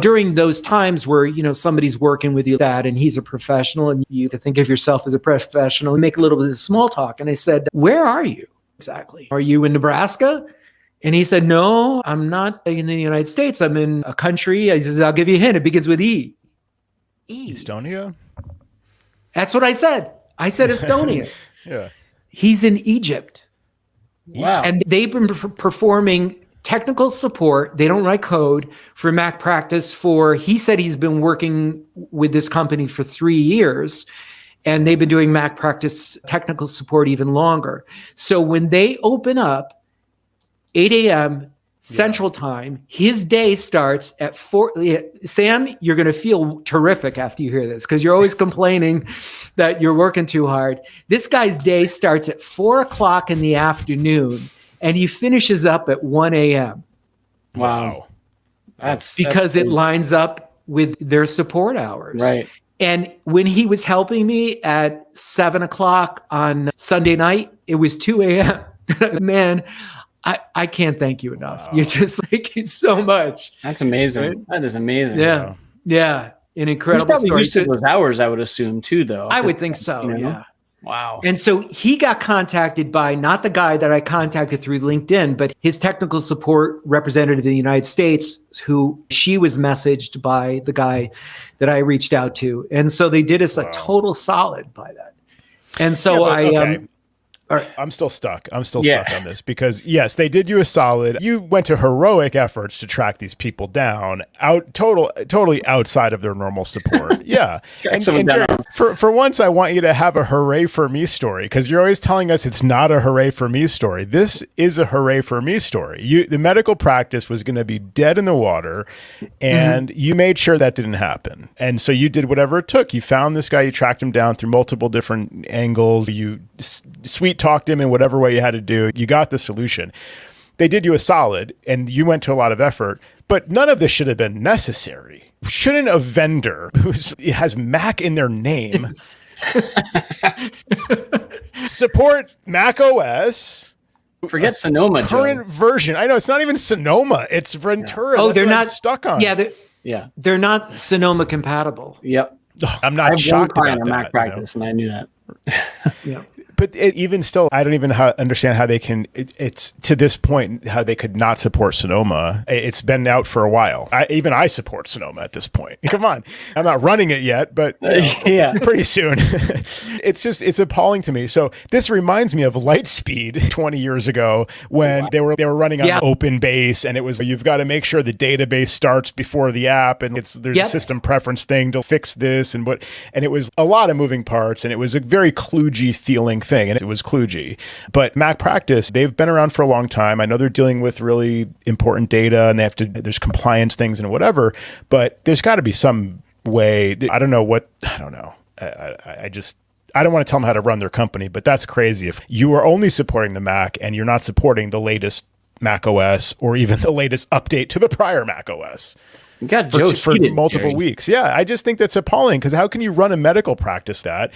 During those times where, somebody's working with you and he's a professional and you to think of yourself as a professional and make a little bit of small talk. And I said, where are you exactly? Are you in Nebraska? And he said, no, I'm not in the United States. I'm in a country. I said, I'll give you a hint. It begins with E. Estonia? That's what I said. I said Estonia. Yeah. He's in Egypt. Wow. And they've been performing technical support. They don't write code for Mac Practice he said he's been working with this company for 3 years, and they've been doing Mac Practice technical support even longer. So when they open up 8 a.m. Central Time, his day starts at 4. Sam, you're going to feel terrific after you hear this because you're always complaining that you're working too hard. This guy's day starts at 4 o'clock in the afternoon and he finishes up at 1 a.m. Wow. That's because it lines up with their support hours. Right. And when he was helping me at 7:00 on Sunday night, it was 2 a.m. Man, I can't thank you enough. Wow. You're just like you so much. That's amazing. Right? That is amazing. Yeah. Yeah. An incredible He's probably story. Used to those hours, I would assume, too, though. I would think so. You know? Yeah. Wow. And so he got contacted by not the guy that I contacted through LinkedIn, but his technical support representative in the United States, who she was messaged by the guy that I reached out to. And so they did us a total solid by that. And so I'm still stuck. Stuck on this because yes, they did you a solid. You went to heroic efforts to track these people down, totally outside of their normal support. Yeah. and Jerry, for once, I want you to have a hooray for me story because you're always telling us it's not a hooray for me story. This is a hooray for me story. The medical practice was going to be dead in the water and you made sure that didn't happen. And so you did whatever it took. You found this guy, you tracked him down through multiple different angles. You sweet talked him in whatever way you had to do. You got the solution. They did you a solid and you went to a lot of effort, but none of this should have been necessary. Shouldn't a vendor who has Mac in their name support Mac OS? Forget Sonoma. Current version. I know it's not even Sonoma. It's Ventura. Oh, they're not stuck on. Yeah, they're not Sonoma compatible. Yep. I'm not shocked about that. Mac practice, and I knew that. Yeah. But even still, I don't even understand how they can, it's to this point, how they could not support Sonoma. It's been out for a while. Even I support Sonoma at this point. Come on. I'm not running it yet, but pretty soon. It's appalling to me. So this reminds me of Lightspeed 20 years ago when they were running on open base and it was, you've got to make sure the database starts before the app and there's a system preference thing to fix this and it was a lot of moving parts and it was a very kludgy feeling thing, and it was kludgy. But Mac Practice, they've been around for a long time. I know they're dealing with really important data and there's compliance things and whatever, but there's got to be some way. I don't know. I don't want to tell them how to run their company, but that's crazy. If you are only supporting the Mac and you're not supporting the latest Mac OS or even the latest update to the prior Mac OS. You got for multiple weeks. Yeah, I just think that's appalling because how can you run a medical practice that?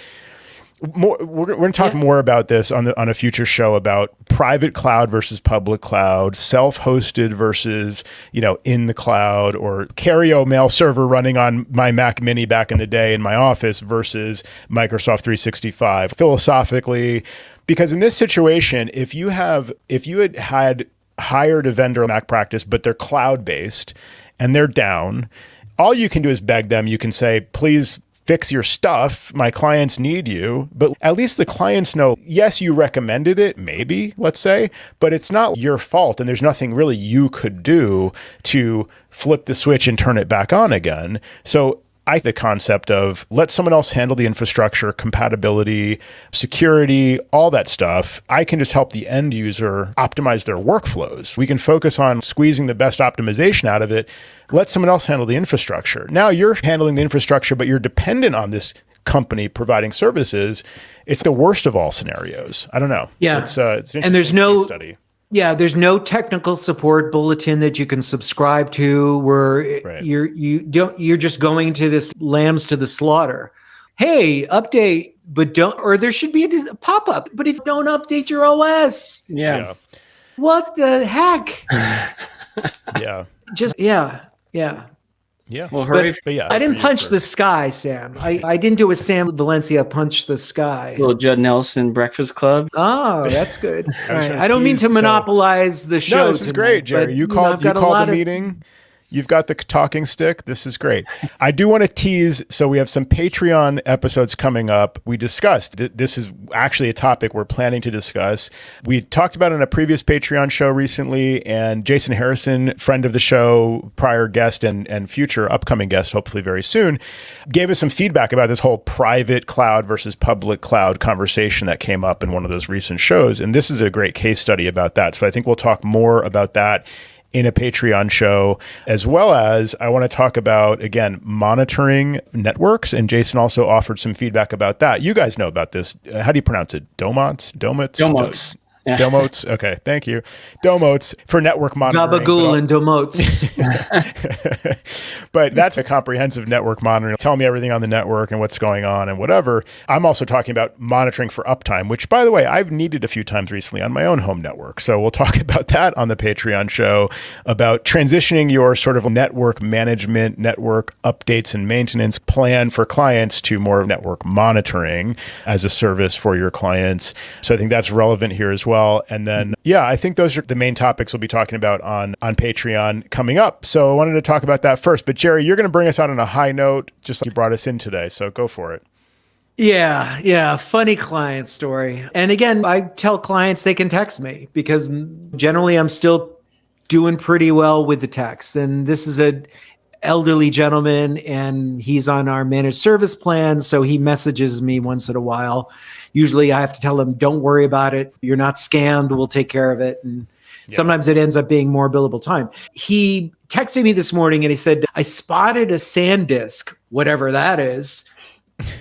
We're going to talk more about this on a future show about private cloud versus public cloud, self-hosted versus, in the cloud, or Carrio mail server running on my Mac Mini back in the day in my office versus Microsoft 365. Philosophically, because in this situation, if you had hired a vendor Mac practice, but they're cloud-based and they're down, all you can do is beg them. You can say, please fix your stuff. My clients need you. But at least the clients know, yes, you recommended it, maybe, let's say, but it's not your fault. And there's nothing really you could do to flip the switch and turn it back on again. So the concept of let someone else handle the infrastructure, compatibility, security, all that stuff. I can just help the end user optimize their workflows. We can focus on squeezing the best optimization out of it. Let someone else handle the infrastructure. Now you're handling the infrastructure, but you're dependent on this company providing services. It's the worst of all scenarios. I don't know. Yeah. It's an and there's no study. Yeah, there's no technical support bulletin that you can subscribe to where you're just going to this lambs to the slaughter. Hey, update, but don't, or there should be a pop-up, but if you don't update your OS. Yeah. What the heck? Yeah. Yeah. Well, hurry. But I didn't punch the sky, Sam. I didn't do a Sam Valencia punch the sky. Little Judd Nelson Breakfast Club. Oh, that's good. Right. I don't mean to monopolize the show. No, this is great, Jerry. You called the meeting. You've got the talking stick. This is great. I do want to tease. So we have some Patreon episodes coming up. We discussed this is actually a topic we're planning to discuss. We talked about it in a previous Patreon show recently, and Jason Harrison, friend of the show, prior guest and future upcoming guest, hopefully very soon, gave us some feedback about this whole private cloud versus public cloud conversation that came up in one of those recent shows. And this is a great case study about that. So I think we'll talk more about that in a Patreon show, as well as I want to talk about, again, monitoring networks. And Jason also offered some feedback about that. You guys know about this. How do you pronounce it? Domots? Domots. Domotes. Okay, thank you. Domotes for network monitoring. Gabagool and Domotes. But that's a comprehensive network monitoring. Tell me everything on the network and what's going on and whatever. I'm also talking about monitoring for uptime, which, by the way, I've needed a few times recently on my own home network. So we'll talk about that on the Patreon show, about transitioning your sort of network management, network updates and maintenance plan for clients to more network monitoring as a service for your clients. So I think that's relevant here as well. And then, I think those are the main topics we'll be talking about on Patreon coming up. So I wanted to talk about that first. But Jerry, you're going to bring us out on a high note, just like you brought us in today. So go for it. Yeah. Funny client story. And again, I tell clients they can text me because generally I'm still doing pretty well with the text. And this is an elderly gentleman and he's on our managed service plan. So he messages me once in a while. Usually I have to tell him, don't worry about it. You're not scammed. We'll take care of it. And sometimes it ends up being more billable time. He texted me this morning and he said, I spotted a SanDisk, whatever that is,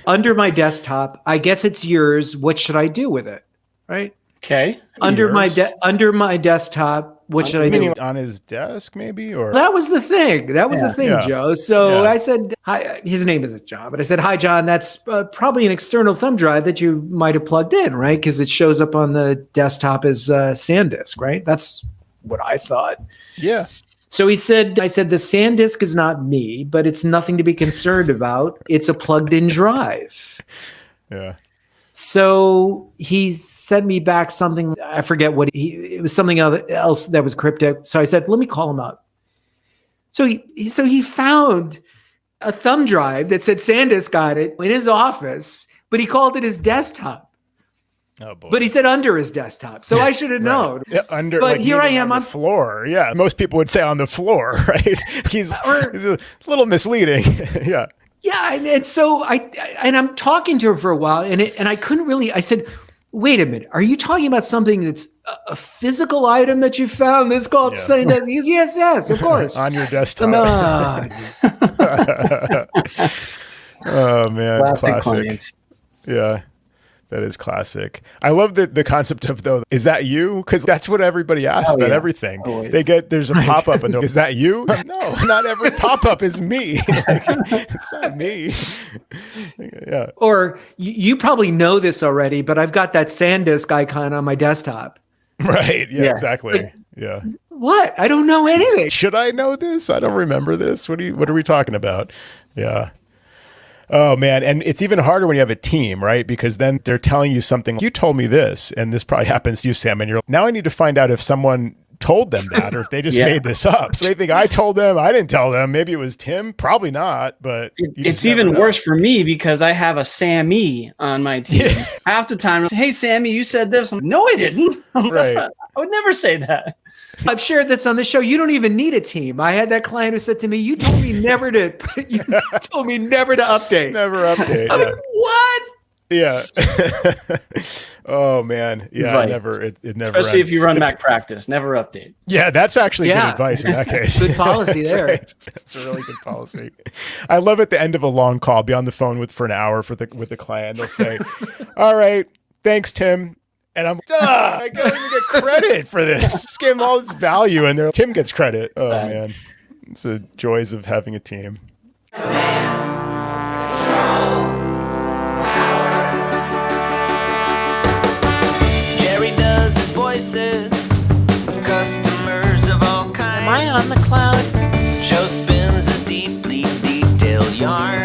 under my desktop. I guess it's yours. What should I do with it? Right? Okay. Under my desktop. What should I do? On his desk, maybe? Or that was the thing. Joe. So I said, hi, his name isn't John, but I said, hi, John, that's probably an external thumb drive that you might have plugged in, right? Because it shows up on the desktop as SanDisk, right? That's what I thought. Yeah. So I said, the SanDisk is not me, but it's nothing to be concerned about. It's a plugged in drive. Yeah. So he sent me back something. I forget what it was, something else that was cryptic. So I said, let me call him up. So he found a thumb drive that said SanDisk got it in his office, but he called it his desktop. Oh boy. But he said under his desktop. So I should have known. Yeah, under, but like here I am on the floor. Yeah. Most people would say on the floor, right? He's a little misleading. Yeah. Yeah, and so I'm talking to her for a while, and I couldn't really. I said, "Wait a minute, are you talking about something that's a physical item that you found that's called SanDisk?" He goes, "Yes, of course, on your desktop." Oh man, classic. Yeah. That is classic. I love the concept of, though, is that you? Because that's what everybody asks about everything. Always. There's a pop-up and they're, is that you? No, not every pop-up is me. It's not me. Yeah. Or you probably know this already, but I've got that SanDisk icon on my desktop. Right. Yeah. Exactly. Like, yeah. What? I don't know anything. Should I know this? I don't remember this. What are we talking about? Yeah. Oh man. And it's even harder when you have a team, right? Because then they're telling you something. You told me this, and this probably happens to you, Sam, and you're like, now I need to find out if someone told them that or if they just made this up. So they think I told them, I didn't tell them. Maybe it was Tim, probably not, but it's even worse for me because I have a Sammy on my team. Yeah. Half the time, hey Sammy, you said this. No, I didn't. Right. I would never say that. I've shared this on the show. You don't even need a team. I had that client who said to me, you told me never to update. Never update. I'm like, what? Yeah. Oh man. Yeah. It never. Especially if you run Mac practice, never update. Yeah, that's actually good advice in that case. Good policy there. Right. That's a really good policy. I love at the end of a long call, be on the phone for an hour with the client. They'll say, "All right, thanks, Tim." And I'm, I can't even get credit for this. Just gave him all this value, and Tim gets credit. Oh man, it's the joys of having a team. Jerry does his voices of customers of all kinds. Am I on the cloud? Joe spins his deeply detailed yarn.